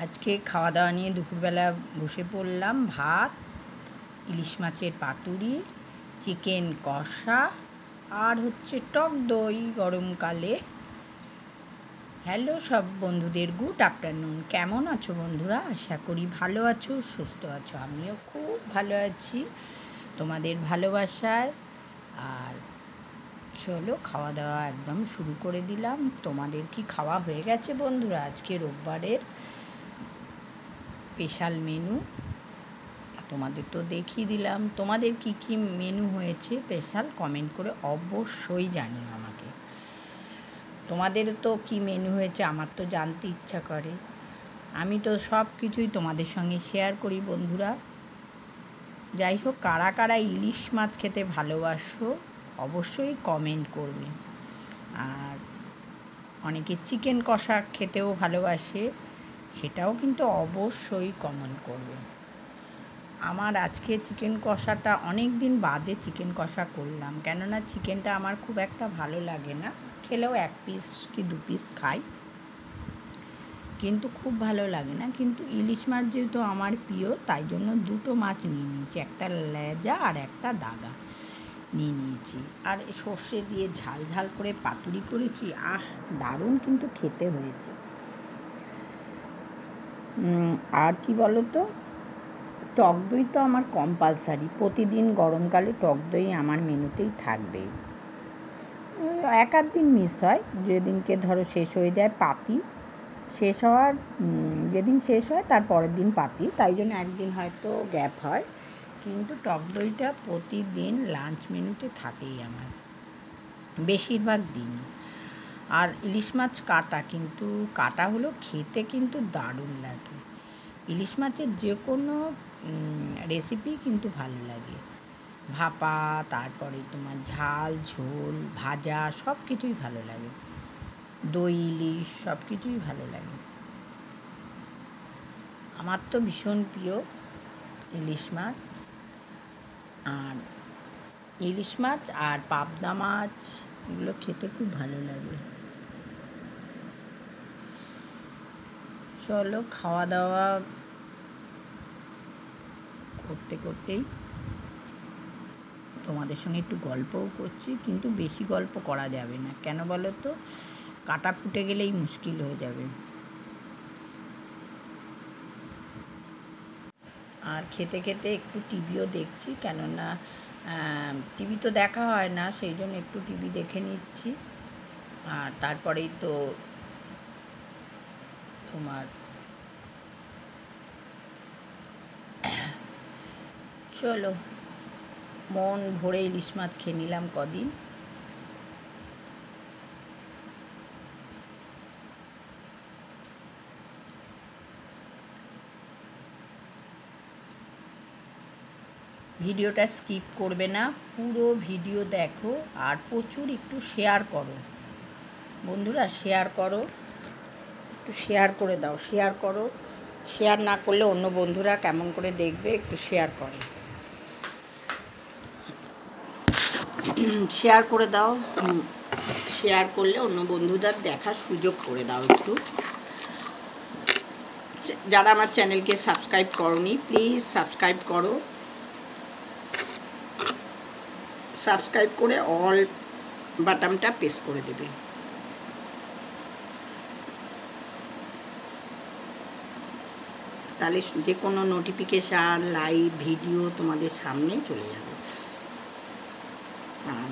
আজকে খাওয়া দাওয়া নিয়ে দুপুরবেলা বসে পড়লাম। ভাত, ইলিশ মাছের পাতুরি, চিকেন কষা আর হচ্ছে টক দই গরমকালে। হ্যালো সব বন্ধুদের, গুড আফটারনুন। কেমন আছো বন্ধুরা? আশা করি ভালো আছো, সুস্থ আছো। আমিও খুব ভালো আছি তোমাদের ভালোবাসায়। আর চলো খাওয়া দাওয়া একদম শুরু করে দিলাম। তোমাদের কি খাওয়া হয়ে গেছে বন্ধুরা? আজকে রোববারের স্পেশাল মেনু তোমাদের তো দেখিয়ে দিলাম। তোমাদের কি কি মেনু হয়েছে স্পেশাল কমেন্ট করে অবশ্যই জানিও আমাকে। তোমাদের তো কি মেনু হয়েছে আমার তো জানতে ইচ্ছা করে। আমি তো সব কিছুই তোমাদের সঙ্গে শেয়ার করি বন্ধুরা। যাই হোক, কারা কারা ইলিশ মাছ খেতে ভালোবাসো অবশ্যই কমেন্ট করবে। আর অনেকে চিকেন কষা খেতেও ভালোবাসে, সেটাও কিন্তু অবশ্যই কমেন্ট করবে। আমার আজকে চিকেন কষাটা অনেক দিন বাদে চিকেন কষা করলাম, কেননা চিকেনটা আমার খুব একটা ভালো লাগে না। খেলেও 1 পিস কি 2 পিস খাই, কিন্তু খুব ভালো লাগে না। কিন্তু ইলিশ মাছ যেহেতু আমার প্রিয়, তাই জন্য 2টো মাছ নিয়ে নিয়েছি, একটা লেজা আর একটা দাগা নিয়ে নিয়েছি। আর সর্ষে দিয়ে ঝাল ঝাল করে পাতুরি করেছি। দারুণ কিন্তু খেতে হয়েছে। আর কি বলো তো, টক দই তো আমার কম্পালসারি। প্রতিদিন গরমকালে টক দই আমার মেনুতেই থাকবে। 1-8 দিন মিস হয়, যেদিনকে ধরো শেষ হয়ে যায় পাতি, শেষ হওয়ার যেদিন শেষ হয় তার পরের দিন পাতি, তাই জন্য একদিন হয়তো গ্যাপ হয়। কিন্তু টক দইটা প্রতিদিন লাঞ্চ মেনুতে থাকেই আমার বেশিরভাগ দিন। আর ইলিশ মাছ কাটা হলো খেতে কিন্তু দারুণ লাগে। ইলিশ মাছের যে কোনো রেসিপি কিন্তু ভালো লাগে। ভাপা, তারপরে তোমার ঝাল, ঝোল, ভাজা সব কিছুই ভালো লাগে। দই ইলিশ সব কিছুই ভালো লাগে। আমার তো ভীষণ প্রিয় ইলিশ মাছ। আর ইলিশ মাছ আর পাবদা মাছ এগুলো খেতে খুব ভালো লাগে। চলো খাওয়া দাওয়া করতে করতেই তোমাদের সঙ্গে একটু গল্পও করছি, কিন্তু বেশি গল্প করা যাবে না, কেন বলো তো, কাটা ফুটে গেলেই মুশকিল হয়ে যাবে। আর খেতে খেতে একটু টিভিও দেখছি, কেননা টিভি তো দেখা হয় না, সেই জন্য একটু টিভি দেখে নিচ্ছি। আর তারপরেই তো তোমার চলো মন ভরে ইলিশ মাছ খেয়ে নিলাম কদিন। ভিডিওটা স্কিপ করবে না, পুরো ভিডিও দেখো। আর প্রচুর একটু শেয়ার করো বন্ধুরা, শেয়ার করো, একটু শেয়ার করে দাও, শেয়ার করো। শেয়ার না করলে অন্য বন্ধুরা কেমন করে দেখবে, একটু শেয়ার করো, শেয়ার করে দাও। শেয়ার করলে অন্য বন্ধুদের দেখার সুযোগ করে দাও একটু। যারা আমার চ্যানেলকে সাবস্ক্রাইব করোনি, প্লিজ সাবস্ক্রাইব করো। সাবস্ক্রাইব করে অল বাটনটা প্রেস করে দেবে, তাহলে যে কোনো নোটিফিকেশান, লাইভ ভিডিও তোমাদের সামনে চলে যাবে। আর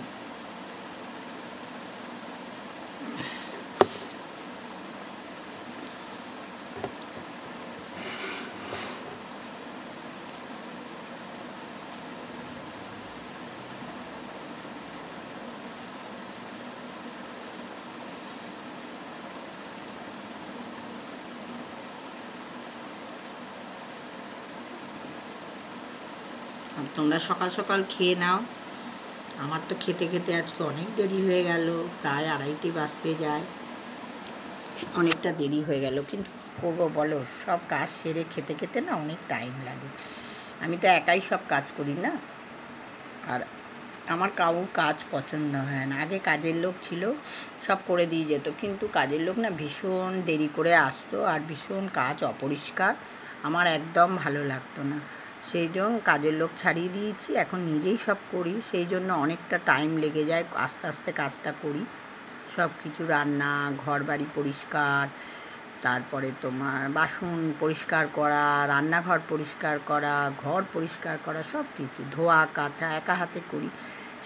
তোমরা সকাল সকাল খেয়ে নাও। আমার তো খেতে খেতে আজকে অনেক দেরি হয়ে গেল, প্রায় 2:30 বাজতে যায়, অনেকটা দেরি হয়ে গেল। কিন্তু করবো বলো, সব কাজ সেরে খেতে খেতে না অনেক টাইম লাগে। আমি তো একাই সব কাজ করি না। আর আমার কারোর কাজ পছন্দ হয় না। আগে কাজের লোক ছিল, সব করে দিয়ে যেত, কিন্তু কাজের লোক না ভীষণ দেরি করে আসতো আর ভীষণ কাজ অপরিষ্কার, আমার একদম ভালো লাগতো না। সেই জন্য কাজের লোক ছাড়িয়ে দিয়েছি, এখন নিজেই সব করি। সেই জন্য অনেকটা টাইম লেগে যায়, আস্তে আস্তে কাজটা করি। সব কিছু রান্না, ঘর বাড়ি পরিষ্কার, তারপরে তোমার বাসন পরিষ্কার করা, রান্নাঘর পরিষ্কার করা, ঘর পরিষ্কার করা, সব কিছু ধোয়া কাচা একা হাতে করি।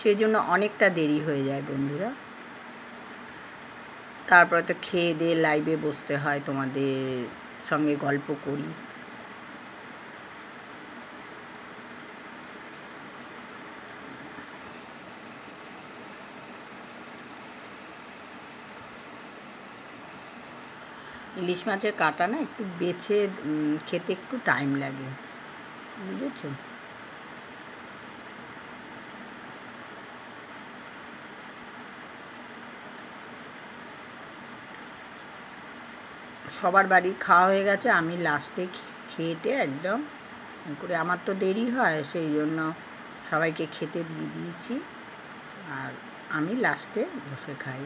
সেই জন্য অনেকটা দেরি হয়ে যায় বন্ধুরা। তারপরে তো খেয়ে দিয়ে লাইভে বসতে হয়, তোমাদের সঙ্গে গল্প করি। ইলিশ মাছের কাঁটা না একটু বেছে খেতে একটু টাইম লাগে, বুঝেছো? সবার বাড়ির খাওয়া হয়ে গেছে, আমি লাস্টে খেয়েটে একদম করে, আমার তো দেরি হয়, সেই জন্য সবাইকে খেতে দিয়ে দিয়েছি আর আমি লাস্টে বসে খাই।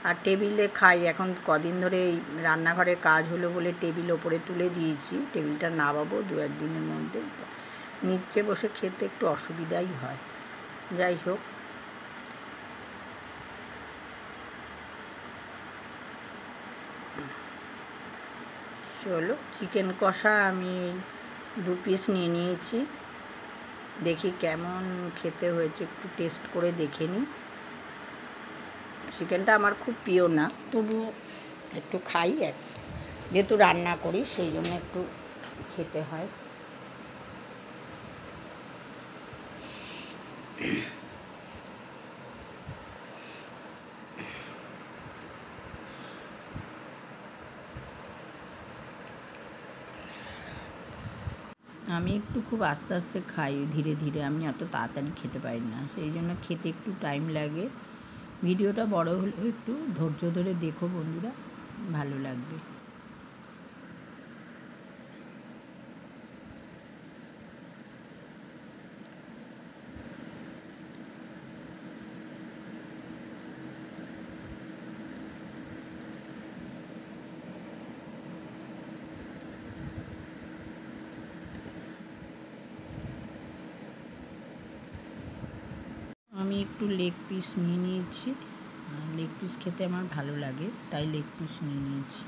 আর টেবিলে খাই, এখন কদিন ধরে এই রান্নাঘরের কাজ হলো বলে টেবিল ওপরে তুলে দিয়েছি, টেবিলটা নামাবো 2-1 দিনের মধ্যে। নিচে বসে খেতে একটু অসুবিধাই হয়। যাই হোক, চলো চিকেন কষা আমি 2 পিস নিয়ে নিয়েছি, দেখি কেমন খেতে হয়েছে, একটু টেস্ট করে দেখে নিই। চিকেনটা আমার খুব প্রিয় না, তবুও একটু খাই, যেহেতু রান্না করি সেই জন্য একটু খেতে হয়। আমি একটু খুব আস্তে আস্তে খাই, ধীরে ধীরে, আমি এত তাড়াতাড়ি খেতে পারি না, সেই জন্য খেতে একটু টাইম লাগে। ভিডিওটা বড় হলেও একটু ধৈর্য ধরে দেখো বন্ধুরা, ভালো লাগবে। আমি একটু লেগ পিস নিয়ে নিয়েছি, লেগ পিস খেতে আমার ভালো লাগে, তাই লেগ পিস নিয়ে নিয়েছি।